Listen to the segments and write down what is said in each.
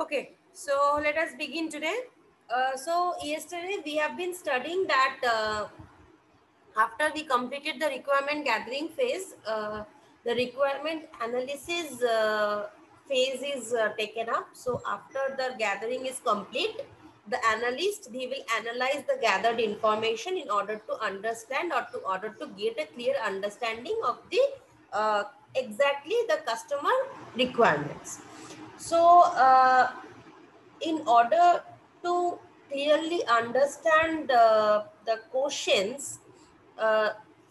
Okay, so let us begin today. So yesterday we have been studying that after we completed the requirement gathering phase, the requirement analysis phase is taken up. So after the gathering is complete, the analyst, he will analyze the gathered information in order to understand or to order to get a clear understanding of the exactly the customer requirements. So in order to clearly understand the questions,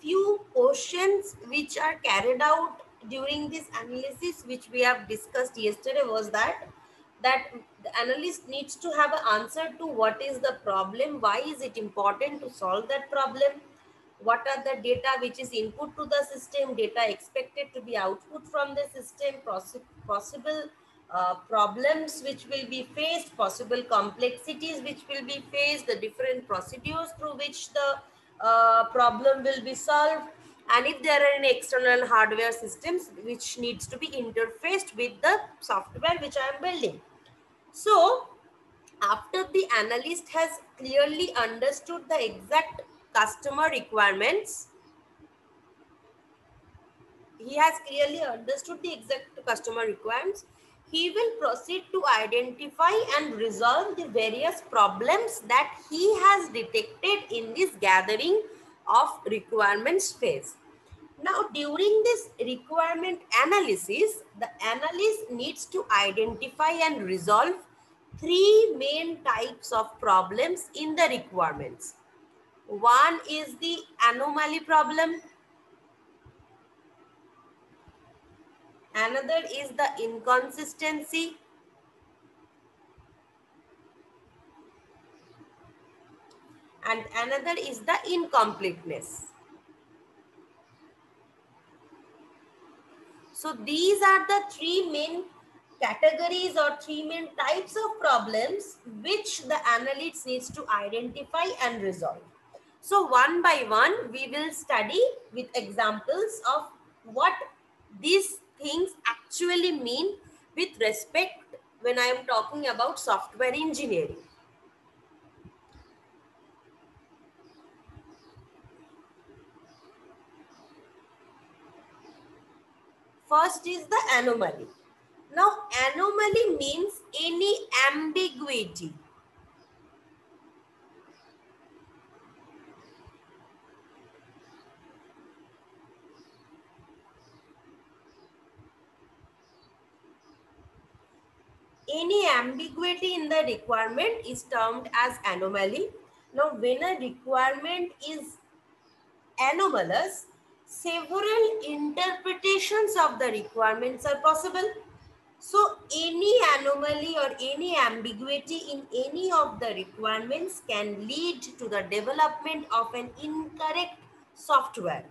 few questions which are carried out during this analysis which we have discussed yesterday was that the analyst needs to have an answer to what is the problem, why is it important to solve that problem, what are the data which is input to the system, data expected to be output from the system, possible problems which will be faced, possible complexities which will be faced, the different procedures through which the problem will be solved, and if there are any external hardware systems which needs to be interfaced with the software which I am building. So after the analyst has clearly understood the exact customer requirements, he has clearly understood the exact customer requirements, he will proceed to identify and resolve the various problems that he has detected in this gathering of requirements phase. Now, during this requirement analysis, the analyst needs to identify and resolve three main types of problems in the requirements. One is the anomaly problem. Another is the inconsistency. And another is the incompleteness. So these are the three main categories or three main types of problems which the analyst needs to identify and resolve. So one by one, we will study with examples of what these things actually mean with respect when I am talking about software engineering. First is the anomaly. Now, anomaly means any ambiguity. Any ambiguity in the requirement is termed as anomaly. Now, when a requirement is anomalous, several interpretations of the requirements are possible. So, any anomaly or any ambiguity in any of the requirements can lead to the development of an incorrect software.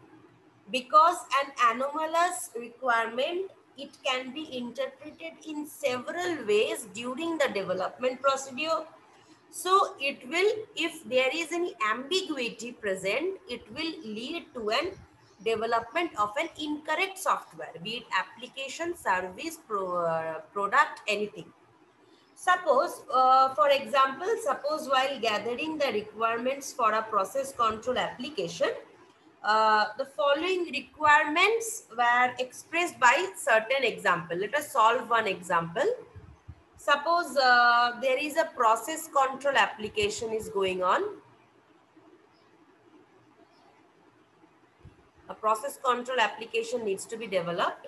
Because an anomalous requirement, it can be interpreted in several ways during the development procedure. So it will, if there is any ambiguity present, it will lead to an development of an incorrect software, be it application, service, product, anything. Suppose, for example, suppose while gathering the requirements for a process control application, the following requirements were expressed by certain example. Let us solve one example. Suppose there is a process control application is going on. A process control application needs to be developed.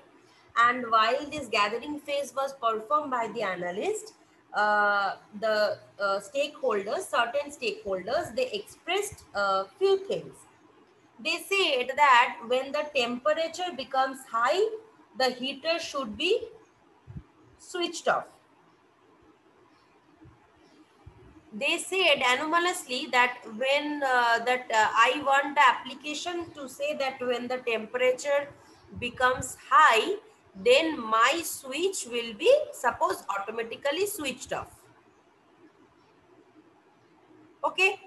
And while this gathering phase was performed by the analyst, the stakeholders, certain stakeholders, they expressed a few things. They said that when the temperature becomes high, the heater should be switched off. They said anomalously that when I want the application to say that when the temperature becomes high, then my switch will be suppose automatically switched off. Okay.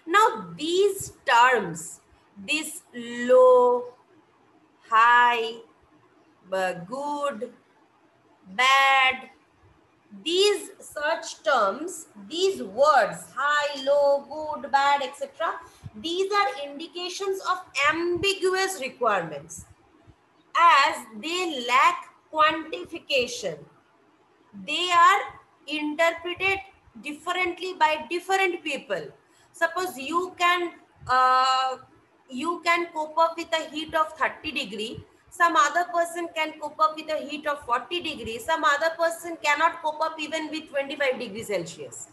Now these terms, this low, high, good, bad, these such terms, these words, high, low, good, bad, etc., these are indications of ambiguous requirements as they lack quantification. They are interpreted differently by different people. Suppose uh, you can cope up with a heat of 30 degree, some other person can cope up with a heat of 40 degrees, some other person cannot cope up even with 25 degrees Celsius.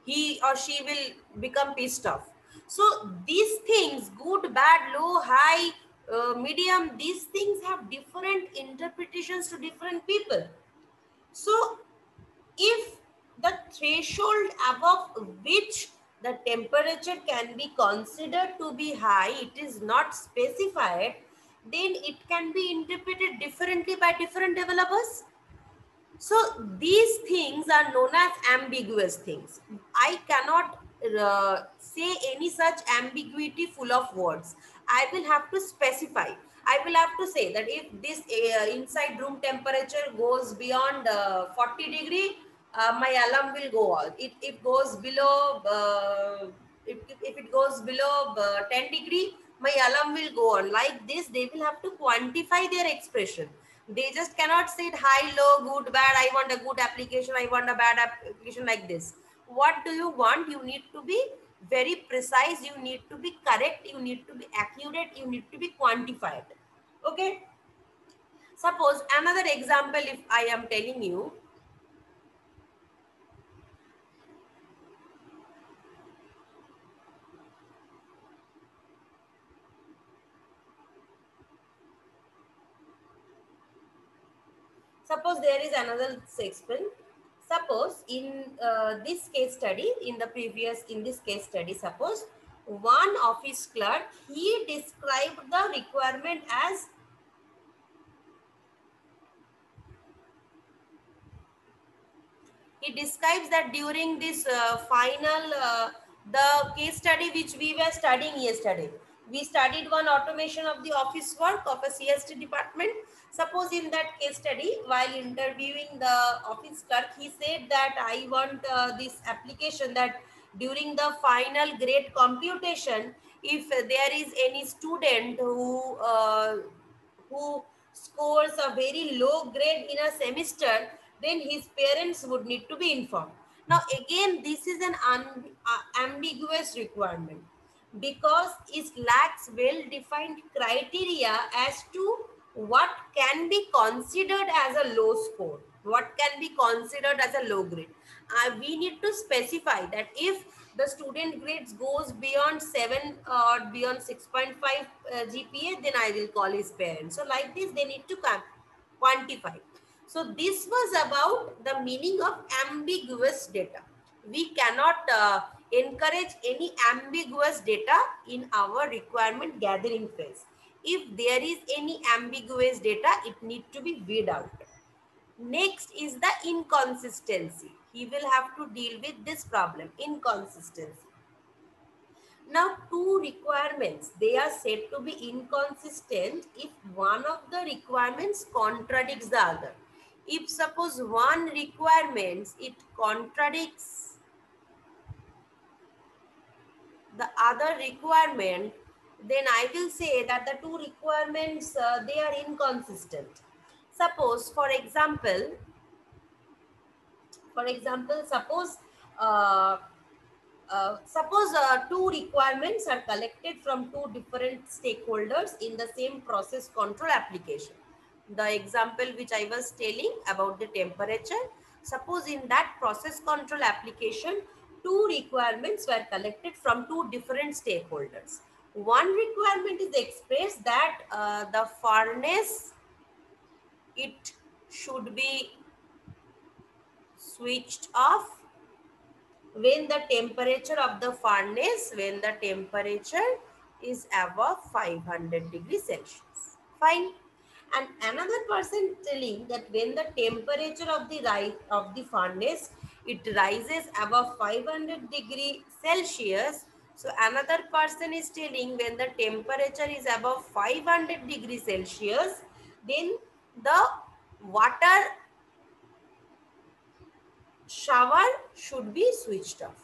He or she will become pissed off. So these things, good, bad, low, high, medium, these things have different interpretations to different people. So if the threshold above which the temperature can be considered to be high, it is not specified, then it can be interpreted differently by different developers. So these things are known as ambiguous things. I cannot say any such ambiguity full of words. I will have to specify. I will have to say that if this inside room temperature goes beyond 40 degree, my alarm will go off. It goes below, if it goes below 10 degree, my alarm will go on. Like this, they will have to quantify their expression. They just cannot say it high, low, good, bad. I want a good application. I want a bad application like this. What do you want? You need to be very precise. You need to be correct. You need to be accurate. You need to be quantified. Okay. Suppose another example, if I am telling you, suppose there is another example. Suppose in this case study, in this case study, suppose one office clerk, he described the requirement as, he describes that during this the case study which we were studying yesterday, we studied one automation of the office work of a CST department. Suppose in that case study, while interviewing the office clerk, he said that I want this application that during the final grade computation, if there is any student who scores a very low grade in a semester, then his parents would need to be informed. Now, again, this is an ambiguous requirement because it lacks well-defined criteria as to what can be considered as a low score, what can be considered as a low grade. We need to specify that if the student grades goes beyond 7 or beyond 6.5 GPA, then I will call his parents. So like this, they need to quantify. So this was about the meaning of ambiguous data. We cannot encourage any ambiguous data in our requirement gathering phase. If there is any ambiguous data, it needs to be weed out. Next is the inconsistency. He will have to deal with this problem, inconsistency. Now, two requirements, they are said to be inconsistent if one of the requirements contradicts the other. If suppose one requirement, it contradicts the other requirement, then I will say that the two requirements, they are inconsistent. Suppose, for example, uh, suppose two requirements are collected from two different stakeholders in the same process control application. The example which I was telling about the temperature, suppose in that process control application, two requirements were collected from two different stakeholders. One requirement is expressed that the furnace, it should be switched off when the temperature of the furnace, when the temperature is above 500 degrees Celsius. Fine. And another person telling that when the temperature of the furnace, it rises above 500 degree Celsius. So another person is telling when the temperature is above 500 degrees Celsius, then the water shower should be switched off.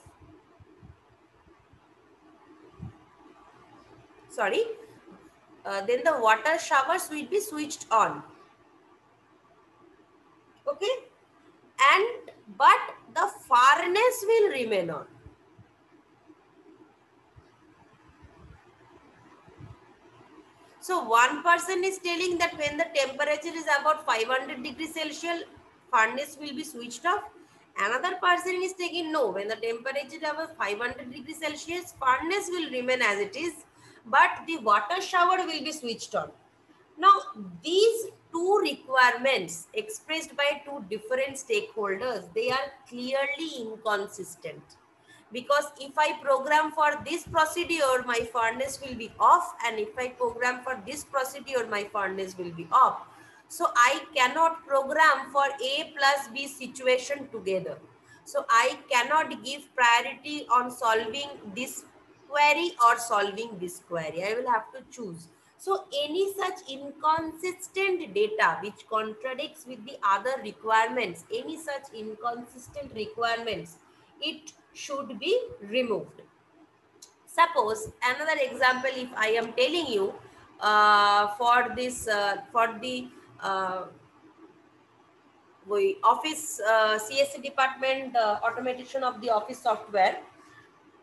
Sorry, then the water showers will be switched on. Okay, and but the furnace will remain on. So one person is telling that when the temperature is about 500 degrees Celsius, furnace will be switched off. Another person is taking no, when the temperature is above 500 degrees Celsius, furnace will remain as it is, but the water shower will be switched on. Now, these two requirements expressed by two different stakeholders, they are clearly inconsistent. Because if I program for this procedure, my furnace will be off, and if I program for this procedure, my furnace will be off. So I cannot program for A plus B situation together. So I cannot give priority on solving this query or solving this query. I will have to choose. So any such inconsistent data which contradicts with the other requirements, any such inconsistent requirements, it should be removed. Suppose another example, if I am telling you for the uh, office CSC department automation of the office software.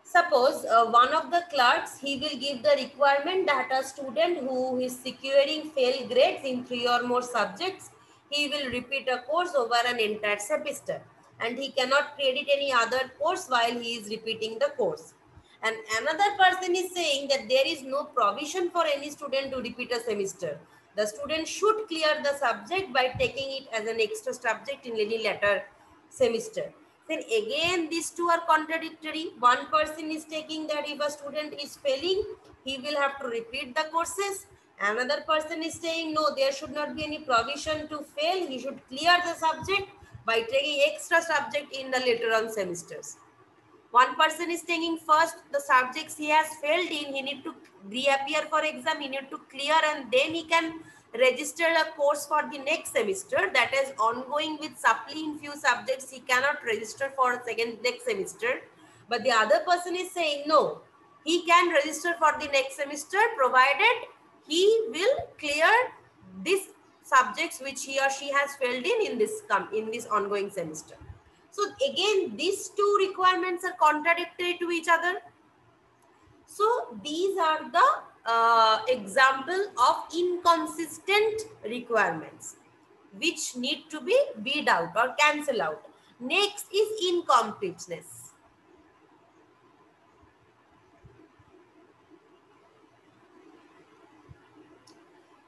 Suppose one of the clerks, he will give the requirement that a student who is securing fail grades in 3 or more subjects, he will repeat a course over an entire semester, and he cannot credit any other course while he is repeating the course. And another person is saying that there is no provision for any student to repeat a semester. The student should clear the subject by taking it as an extra subject in any later semester. Then again, these two are contradictory. One person is taking that if a student is failing, he will have to repeat the courses. Another person is saying, no, there should not be any provision to fail. He should clear the subject by taking extra subject in the later on semesters. One person is taking first the subjects he has failed in, he need to reappear for exam, he need to clear, and then he can register a course for the next semester that is ongoing with supply in few subjects. He cannot register for second next semester. But the other person is saying no, he can register for the next semester provided he will clear these subjects which he or she has failed in this ongoing semester. So again, these two requirements are contradictory to each other. So these are the example of inconsistent requirements which need to be weed out or cancel out. Next is incompleteness.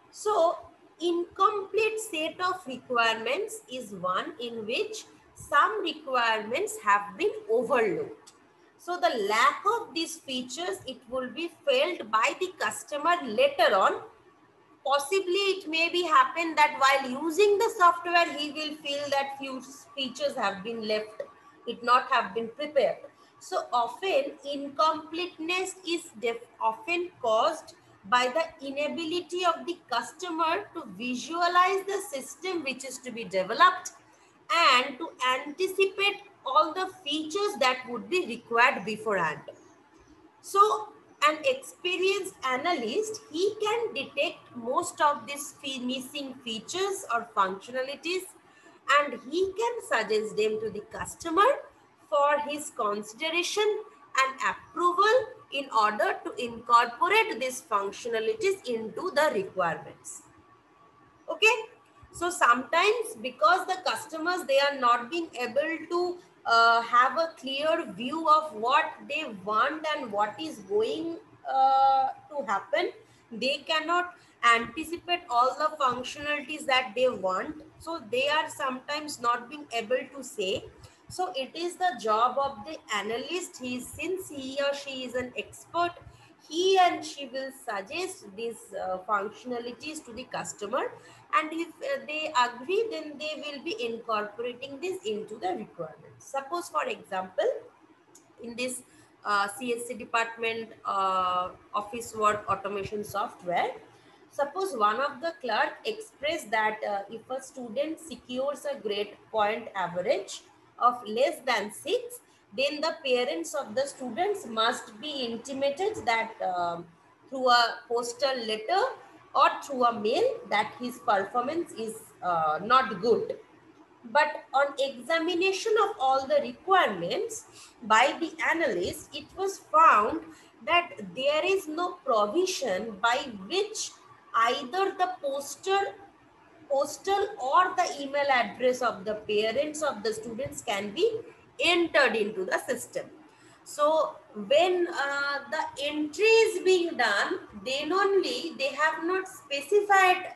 So incomplete set of requirements is one in which some requirements have been overlooked. So the lack of these features, it will be felt by the customer later on. Possibly it may be happen that while using the software, he will feel that few features have been left, it not have been prepared. So often incompleteness is often caused by the inability of the customer to visualize the system which is to be developed and to anticipate all the features that would be required beforehand. So an experienced analyst, he can detect most of these missing features or functionalities, and he can suggest them to the customer for his consideration and approval in order to incorporate these functionalities into the requirements. Okay, so sometimes because the customers, they are not being able to have a clear view of what they want and what is going to happen. They cannot anticipate all the functionalities that they want, so they are sometimes not being able to say. So it is the job of the analyst. Since he or she is an expert, he and she will suggest these functionalities to the customer, and if they agree, then they will be incorporating this into the requirements. Suppose for example, in this CSC department office work automation software, suppose one of the clerk expressed that if a student secures a grade point average of less than 6, then the parents of the students must be intimated that through a postal letter or through a mail that his performance is not good. But on examination of all the requirements by the analyst, it was found that there is no provision by which either the postal or the email address of the parents of the students can be entered into the system. So when the entry is being done, then only they have not specified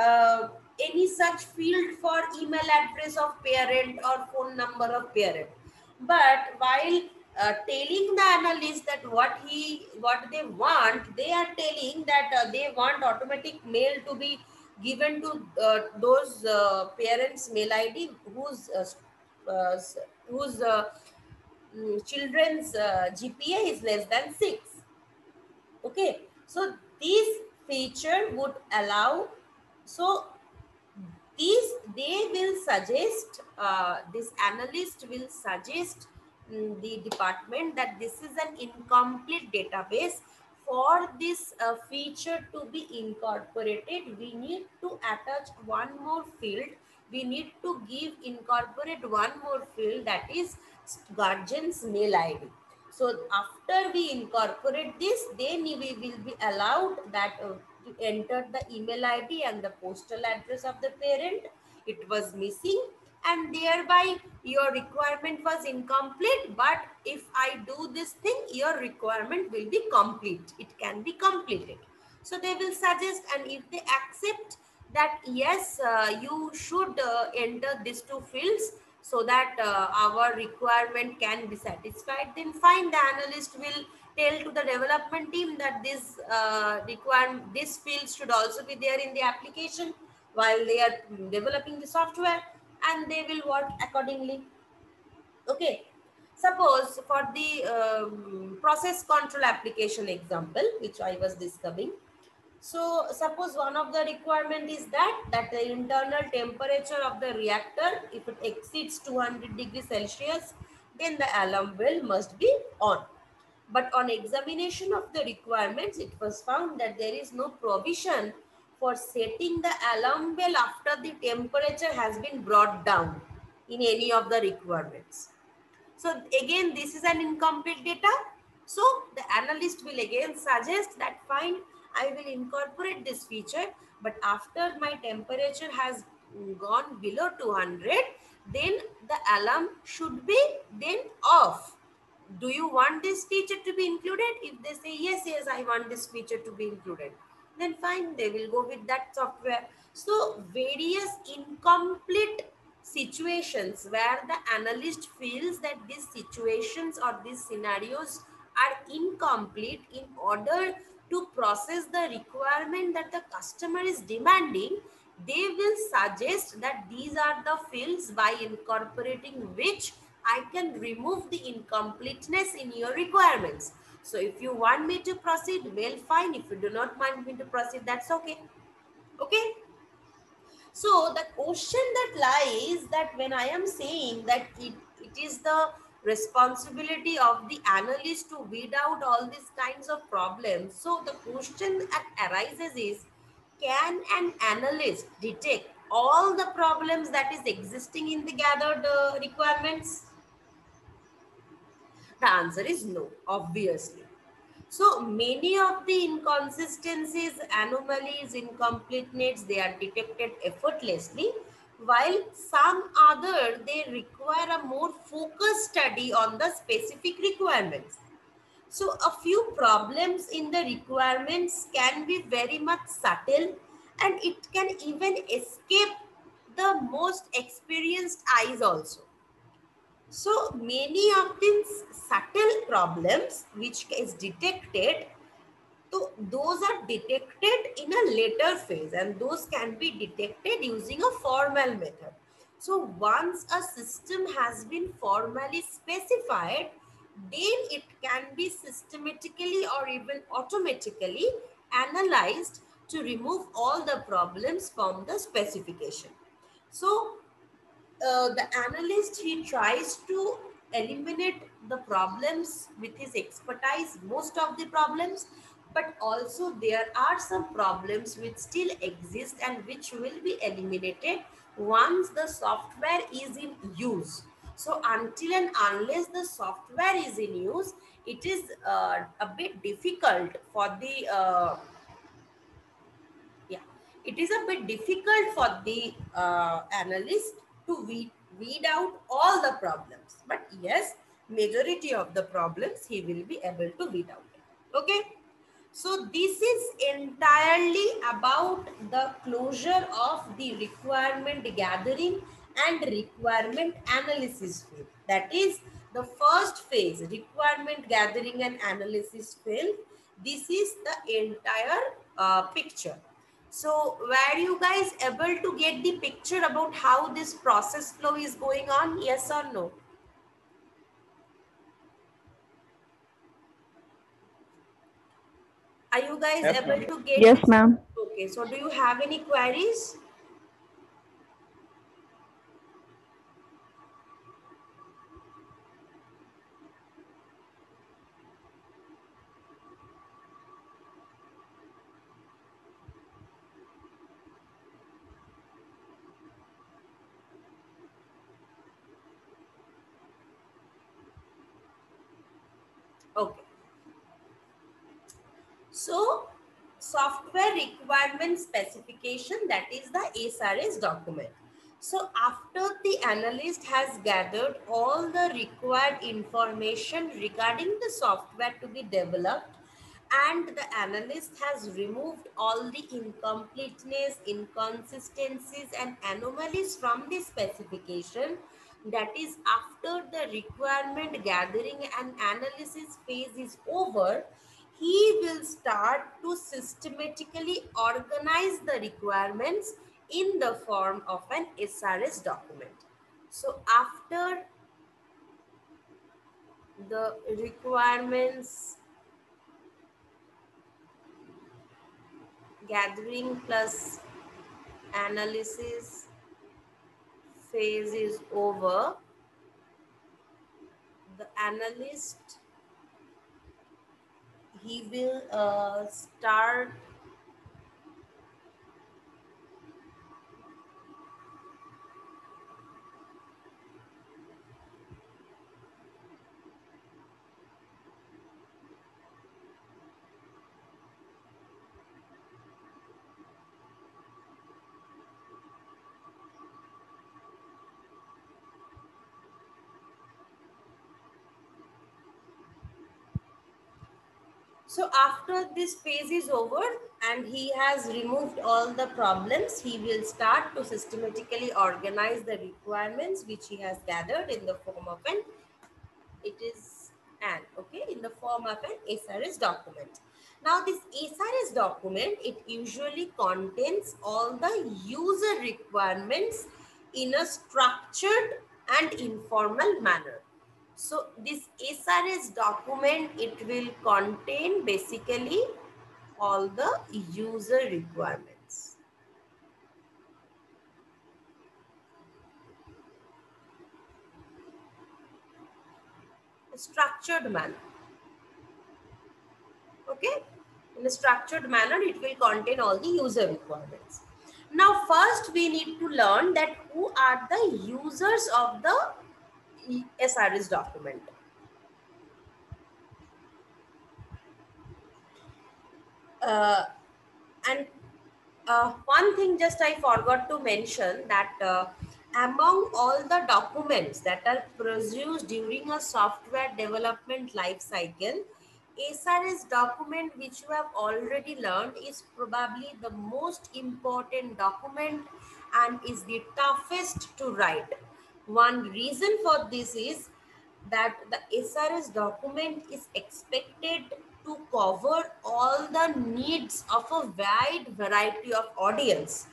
uh, any such field for email address of parent or phone number of parent. But while telling the analyst that what they want, they are telling that they want automatic mail to be given to those parents mail id uh, whose children's GPA is less than 6. Okay, so this feature would allow, so these they will suggest, this analyst will suggest the department that this is an incomplete database. For this feature to be incorporated, we need to attach one more field. We need to incorporate one more field, that is guardian's mail id. So after we incorporate this, then we will be allowed that to enter the email ID and the postal address of the parent. It was missing, and thereby your requirement was incomplete. But if I do this thing, your requirement will be complete. It can be completed. So they will suggest, and if they accept that yes, you should enter these two fields so that our requirement can be satisfied, then fine, the analyst will tell to the development team that this field should also be there in the application while they are developing the software, and they will work accordingly. Okay, suppose for the process control application example which I was discussing. So suppose one of the requirement is that the internal temperature of the reactor, if it exceeds 200 degrees Celsius, then the alarm bell must be on. But on examination of the requirements, it was found that there is no provision for setting the alarm bell after the temperature has been brought down in any of the requirements. So again, this is an incomplete data. So the analyst will again suggest that fine, I will incorporate this feature, but after my temperature has gone below 200, then the alarm should be then off. Do you want this feature to be included? If they say yes, yes, I want this feature to be included, then fine, they will go with that software. So various incomplete situations where the analyst feels that these situations or these scenarios are incomplete, in order to process the requirement that the customer is demanding, they will suggest that these are the fields by incorporating which I can remove the incompleteness in your requirements. So if you want me to proceed, well, fine. If you do not want me to proceed, that's okay. Okay. So the question that lies, that when I am saying that it is the responsibility of the analyst to weed out all these kinds of problems. So the question that arises is, can an analyst detect all the problems that is existing in the gathered requirements? The answer is no, obviously. So many of the inconsistencies, anomalies, incompleteness, they are detected effortlessly, while some other, they require a more focused study on the specific requirements. So a few problems in the requirements can be very much subtle, and it can even escape the most experienced eyes also. So many of these subtle problems which is detected, so those are detected in a later phase, and those can be detected using a formal method. So once a system has been formally specified, then it can be systematically or even automatically analyzed to remove all the problems from the specification. So the analyst, he tries to eliminate the problems with his expertise, most of the problems, but also there are some problems which still exist and which will be eliminated once the software is in use. So until and unless the software is in use, it is a bit difficult for the yeah, it is a bit difficult for the analyst to weed out all the problems, but yes, majority of the problems he will be able to weed out. Okay, so this is entirely about the closure of the requirement gathering and requirement analysis field. That is the first phase, requirement gathering and analysis field. This is the entire picture. So were you guys able to get the picture about how this process flow is going on? Yes or no? Are you guys Yes, able ma'am. to get Yes, this? ma'am. Okay, so do you have any queries? Okay. So software requirement specification, that is the SRS document. So after the analyst has gathered all the required information regarding the software to be developed, and the analyst has removed all the incompleteness, inconsistencies and anomalies from the specification, that is after the requirement gathering and analysis phase is over, he will start to systematically organize the requirements in the form of an SRS document. So after the requirements gathering plus analysis phase is over, the analyst, he will start. So after this phase is over and he has removed all the problems, he will start to systematically organize the requirements which he has gathered in the form of an, it is an, okay, in the form of an SRS document. Now this SRS document, it usually contains all the user requirements in a structured and informal manner. So this SRS document, it will contain basically all the user requirements. A structured manner. Okay. In a structured manner, it will contain all the user requirements. Now, first we need to learn that who are the users of the SRS document. Uh, and one thing just I forgot to mention that among all the documents that are produced during a software development life cycle, SRS document, which you have already learned, is probably the most important document and is the toughest to write. One reason for this is that the SRS document is expected to cover all the needs of a wide variety of audience.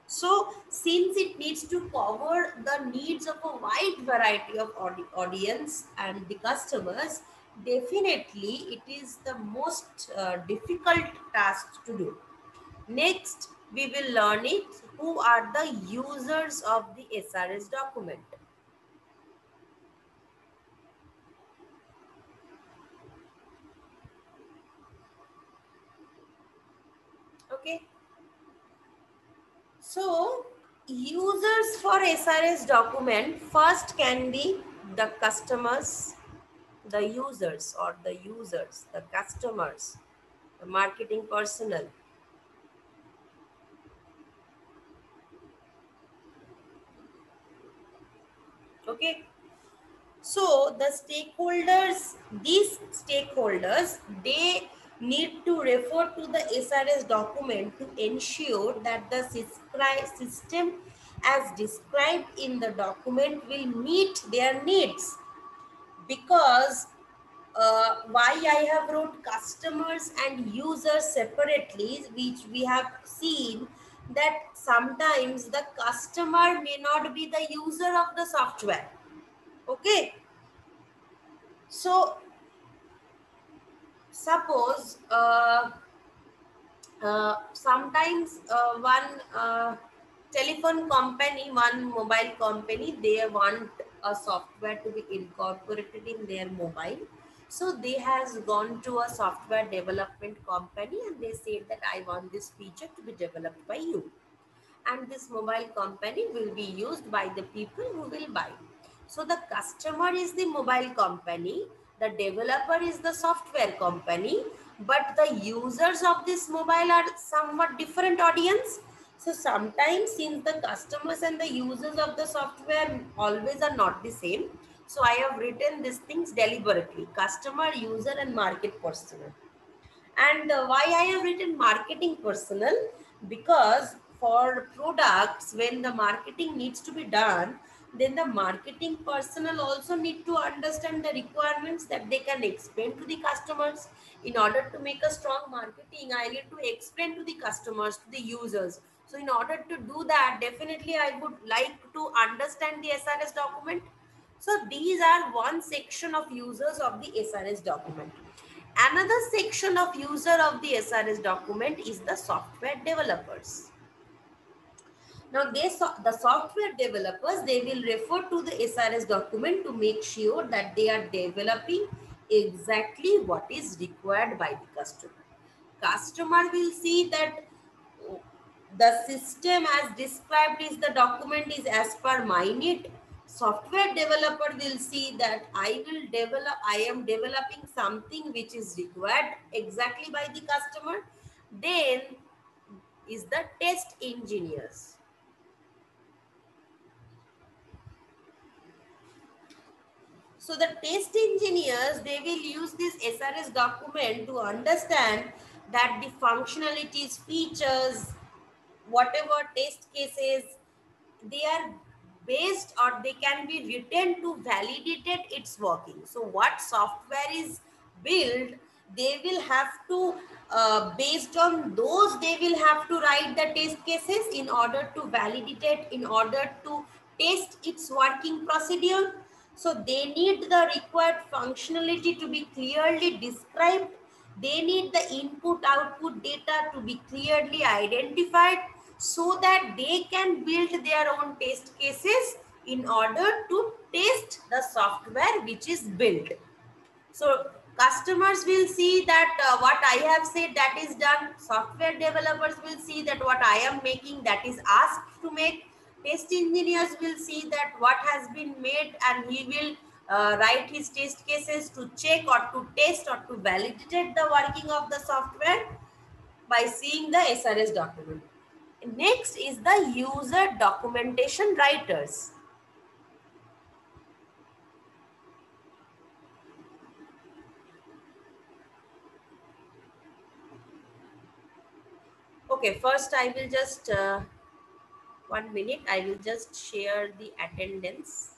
So, since it needs to cover the needs of a wide variety of audience and the customers, definitely it is the most difficult task to do. Next, we will learn it. Who are the users of the SRS document? Okay. So, users for SRS document first can be the customers, the customers, the marketing personnel. Okay. So the stakeholders, these stakeholders, they need to refer to the SRS document to ensure that the system as described in the document will meet their needs. Because why I have wrote customers and users separately, which we have seen that sometimes the customer may not be the user of the software. Okay, so suppose sometimes one telephone company, one mobile company, they want a software to be incorporated in their mobile. So they has gone to a software development company and they said that I want this feature to be developed by you, and this mobile company will be used by the people who will buy. So the customer is the mobile company, the developer is the software company, but the users of this mobile are somewhat different audience. So sometimes since the customers and the users of the software always are not the same, so I have written these things deliberately: customer, user, and market personnel. And why I have written marketing personnel? Because for products, when the marketing needs to be done, then the marketing personnel also need to understand the requirements that they can explain to the customers. In order to make a strong marketing, I need to explain to the customers, to the users. So in order to do that, definitely I would like to understand the SRS document. So these are one section of users of the SRS document. Another section of user of the SRS document is the software developers. Now, the software developers, they will refer to the SRS document to make sure that they are developing exactly what is required by the customer. Customer will see that the system as described is the document is as per my need. Software developer will see that I am developing something which is required exactly by the customer. Then is the test engineers. So the test engineers, they will use this SRS document to understand that the functionalities, features, whatever test cases, they are based or they can be written to validate its working. So what software is built, they will have to based on those, they will have to write the test cases in order to validate, in order to test its working procedure. So they need the required functionality to be clearly described. They need the input output data to be clearly identified so that they can build their own test cases in order to test the software which is built. So customers will see that what I have said, that is done. Software developers will see that what I am making, that is asked to make. Test engineers will see that what has been made, and he will write his test cases to check or to test or to validate the working of the software by seeing the SRS document. Next is the user documentation writers. Okay, first I will just 1 minute. I will just share the attendance.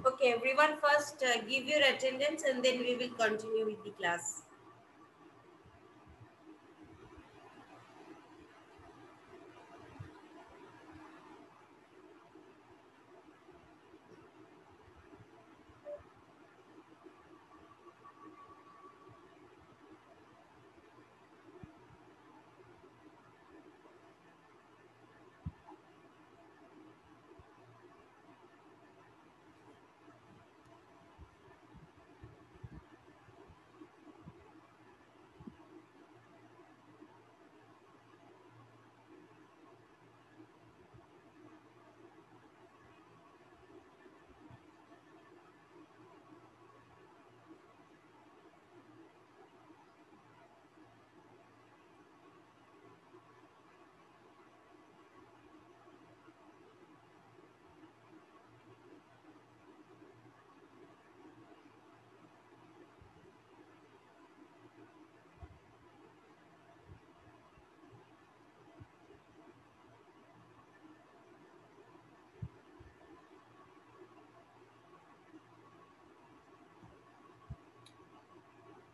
Okay, everyone, first give your attendance and then we will continue with the class.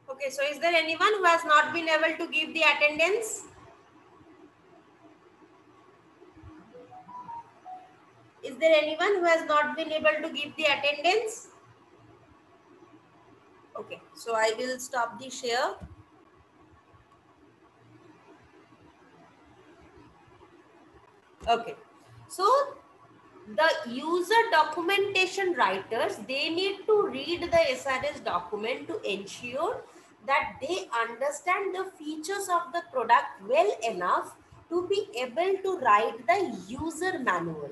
Okay, so is there anyone who has not been able to give the attendance? Is there anyone who has not been able to give the attendance? Okay, so I will stop the share. Okay, so the user documentation writers, they need to read the SRS document to ensure that they understand the features of the product well enough to be able to write the user manual.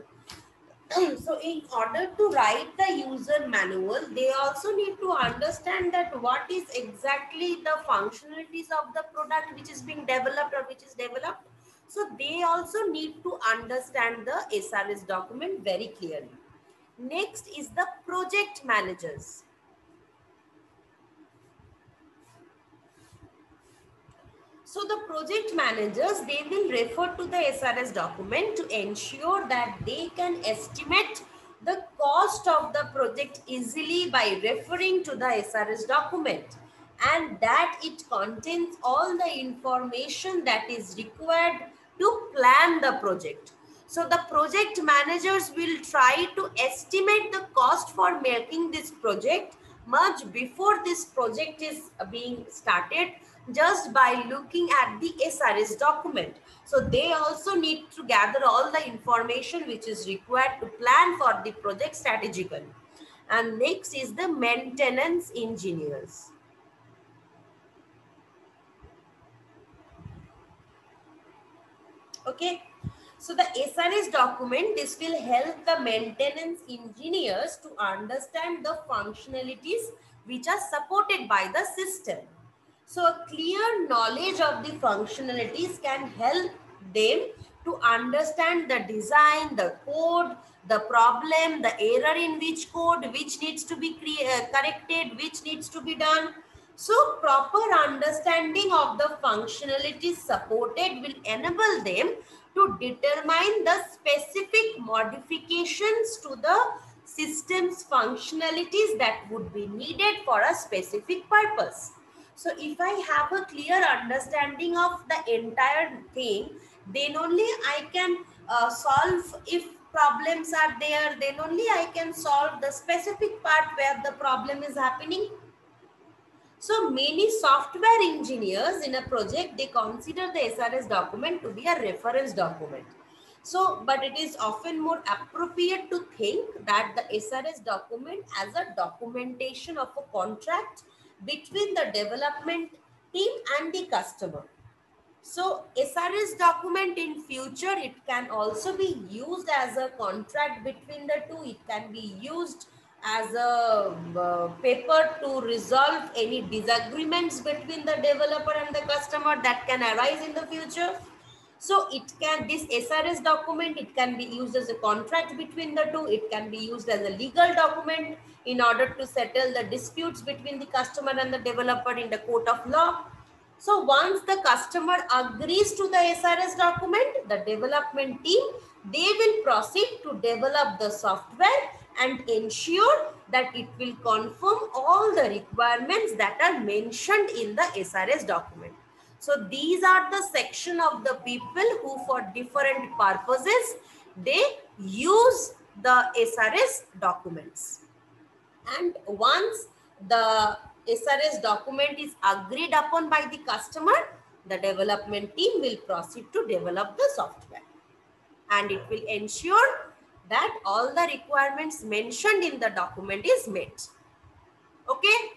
So in order to write the user manual, they also need to understand that what is exactly the functionalities of the product which is being developed or which is developed. So they also need to understand the SRS document very clearly. Next is the project managers. So the project managers, they will refer to the SRS document to ensure that they can estimate the cost of the project easily by referring to the SRS document, and that it contains all the information that is required to plan the project. So the project managers will try to estimate the cost for making this project much before this project is being started, just by looking at the SRS document. So they also need to gather all the information which is required to plan for the project strategically. And next is the maintenance engineers. Okay, so the SRS document, this will help the maintenance engineers to understand the functionalities which are supported by the system. So a clear knowledge of the functionalities can help them to understand the design, the code, the problem, the error in which code, which needs to be corrected, which needs to be done. So proper understanding of the functionalities supported will enable them to determine the specific modifications to the system's functionalities that would be needed for a specific purpose. So if I have a clear understanding of the entire thing, then only I can solve if problems are there, then only I can solve the specific part where the problem is happening. So many software engineers in a project, they consider the SRS document to be a reference document. So, but it is often more appropriate to think that the SRS document as a documentation of a contract between the development team and the customer. So SRS document in future, it can also be used as a contract between the two. It can be used as a paper to resolve any disagreements between the developer and the customer that can arise in the future. So it can, this SRS document, it can be used as a contract between the two. It can be used as a legal document in order to settle the disputes between the customer and the developer in the court of law. So once the customer agrees to the SRS document, the development team, they will proceed to develop the software and ensure that it will conform all the requirements that are mentioned in the SRS document. So these are the section of the people who for different purposes, they use the SRS documents. And once the SRS document is agreed upon by the customer, the development team will proceed to develop the software. And it will ensure that all the requirements mentioned in the document is met. Okay.